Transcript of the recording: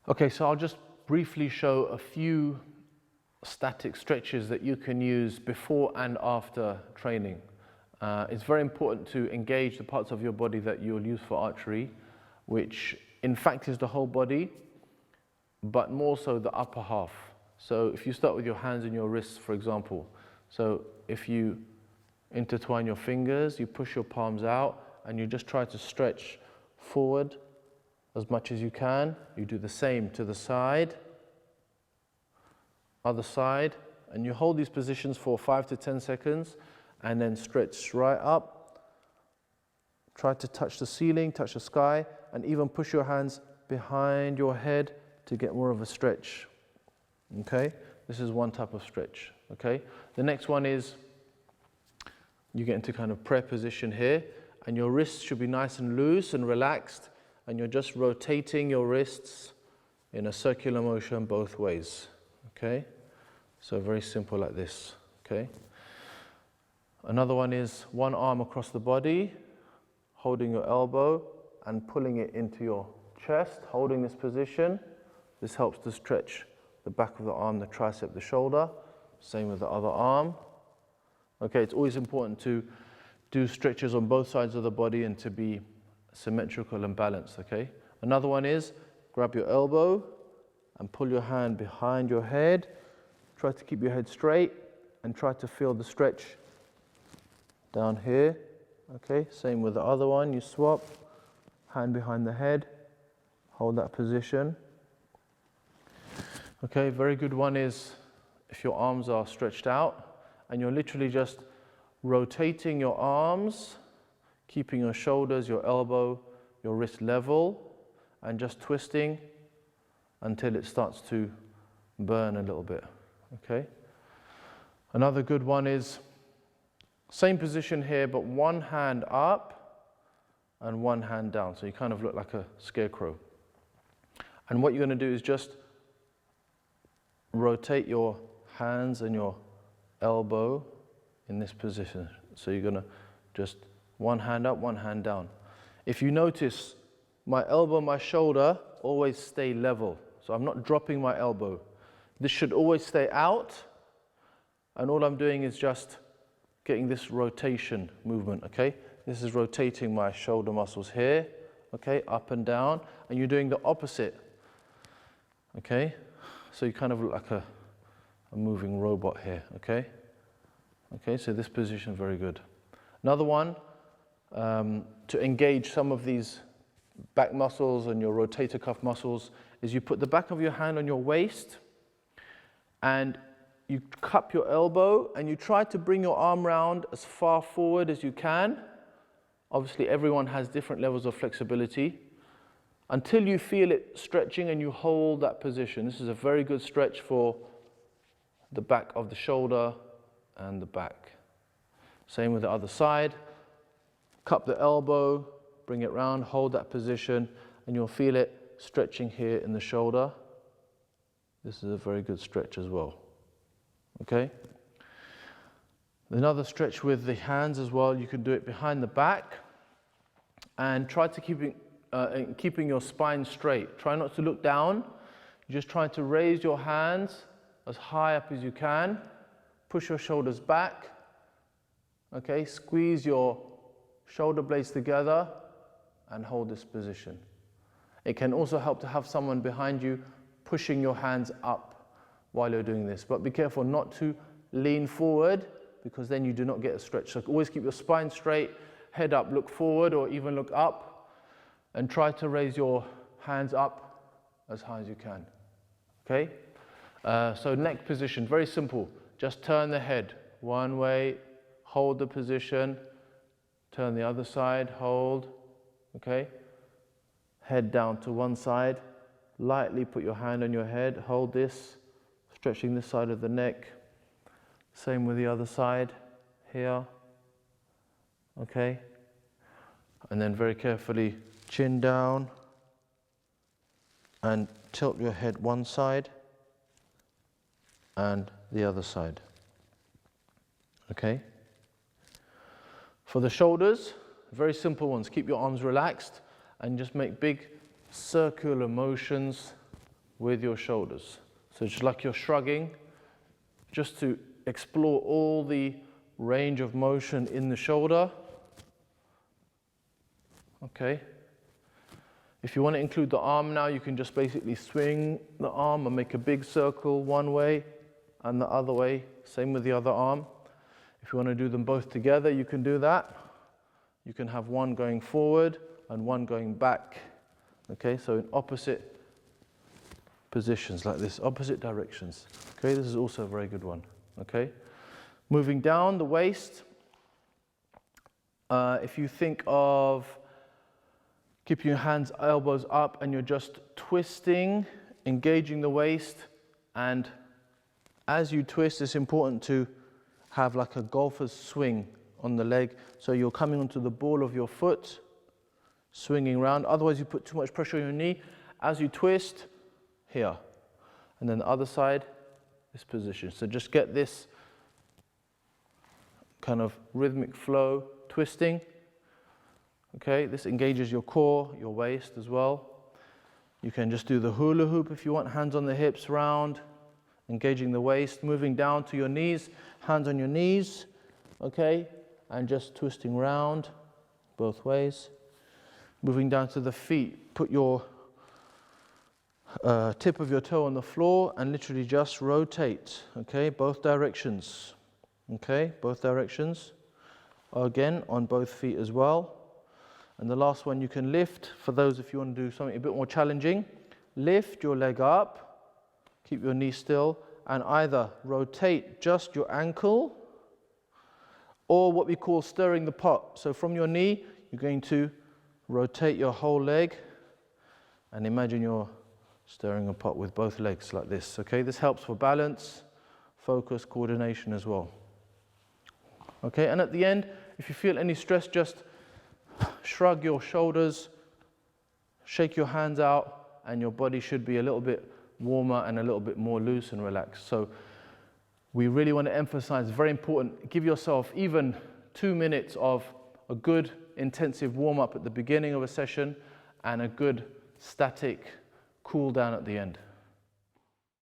Okay, so I'll just briefly show a few static stretches that you can use before and after training. It's very important to engage the parts of your body that you'll use for archery, which in fact is the whole body, but more so the upper half. So if you start with your hands and your wrists, for example, so if you intertwine your fingers, you push your palms out, and you just try to stretch forward as much as you can. You do the same to the side, other side, and you hold these positions for 5 to 10 seconds, and then stretch right up. Try to touch the ceiling, touch the sky, and even push your hands behind your head to get more of a stretch. Okay, this is one type of stretch. Okay, the next one is you get into kind of prayer position here, and your wrists should be nice and loose and relaxed, and you're just rotating your wrists in a circular motion both ways. Okay, so very simple like this. Okay, another one is one arm across the body, holding your elbow and pulling it into your chest, holding this position. This helps to stretch the back of the arm, the tricep, the shoulder. Same with the other arm. Okay, it's always important to do stretches on both sides of the body and to be symmetrical and balanced, okay? Another one is grab your elbow and pull your hand behind your head. Try to keep your head straight and try to feel the stretch down here. Okay, same with the other one. You swap, hand behind the head, hold that position. Okay, very good one is if your arms are stretched out and you're literally just rotating your arms, keeping your shoulders, your elbow, your wrist level, and just twisting until it starts to burn a little bit. Okay. Another good one is same position here, but one hand up and one hand down. So you kind of look like a scarecrow. And what you're going to do is just rotate your hands and your elbow in this position. So you're going to just one hand up, one hand down. If you notice, my elbow, my shoulder always stay level. So I'm not dropping my elbow. This should always stay out. And all I'm doing is just getting this rotation movement, okay? This is rotating my shoulder muscles here, okay, up and down. And you're doing the opposite, okay? So you kind of look like a moving robot here, okay? Okay, so this position is very good. Another one, to engage some of these back muscles and your rotator cuff muscles, is you put the back of your hand on your waist and you cup your elbow and you try to bring your arm round as far forward as you can. Obviously, everyone has different levels of flexibility. Until you feel it stretching and you hold that position. This is a very good stretch for the back of the shoulder and the back. Same with the other side. Cup the elbow, bring it round, hold that position, and you'll feel it stretching here in the shoulder. This is a very good stretch as well. Okay? Another stretch with the hands as well, you can do it behind the back and try to keeping your spine straight. Try not to look down. You're just trying to raise your hands as high up as you can. Push your shoulders back. Okay, squeeze your shoulder blades together and hold this position. It can also help to have someone behind you pushing your hands up while you're doing this. But be careful not to lean forward because then you do not get a stretch. So always keep your spine straight, head up, look forward or even look up and try to raise your hands up as high as you can. Okay? So neck position, very simple. Just turn the head one way, hold the position, turn the other side, hold, okay? Head down to one side, lightly put your hand on your head, hold this, stretching this side of the neck. Same with the other side, here, okay? And then very carefully, chin down, and tilt your head one side, and the other side, okay? For the shoulders, very simple ones. Keep your arms relaxed and just make big circular motions with your shoulders. So just like you're shrugging, just to explore all the range of motion in the shoulder. Okay. If you want to include the arm now, you can just basically swing the arm and make a big circle one way and the other way. Same with the other arm. If you want to do them both together, you can do that. You can have one going forward and one going back. Okay, so in opposite positions like this, opposite directions. Okay, this is also a very good one. Okay, moving down the waist. If you think of keeping your hands, elbows up, and you're just twisting, engaging the waist, and as you twist, it's important to have like a golfer's swing on the leg. So you're coming onto the ball of your foot, swinging around. Otherwise, you put too much pressure on your knee. As you twist, here. And then the other side, this position. So just get this kind of rhythmic flow, twisting. Okay, this engages your core, your waist as well. You can just do the hula hoop if you want, hands on the hips, round, engaging the waist, moving down to your knees, hands on your knees, okay, and just twisting round both ways. Moving down to the feet, put your tip of your toe on the floor and literally just rotate, okay, both directions, okay, both directions. Again, on both feet as well. And the last one, you can lift. For those, if you want to do something a bit more challenging, lift your leg up, keep your knee still, and either rotate just your ankle or what we call stirring the pot. So from your knee, you're going to rotate your whole leg and imagine you're stirring a pot with both legs like this. Okay, this helps for balance, focus, coordination as well. Okay, and at the end, if you feel any stress, just shrug your shoulders, shake your hands out, and your body should be a little bit warmer and a little bit more loose and relaxed. So we really want to emphasize, very important, give yourself even 2 minutes of a good intensive warm-up at the beginning of a session and a good static cool down at the end.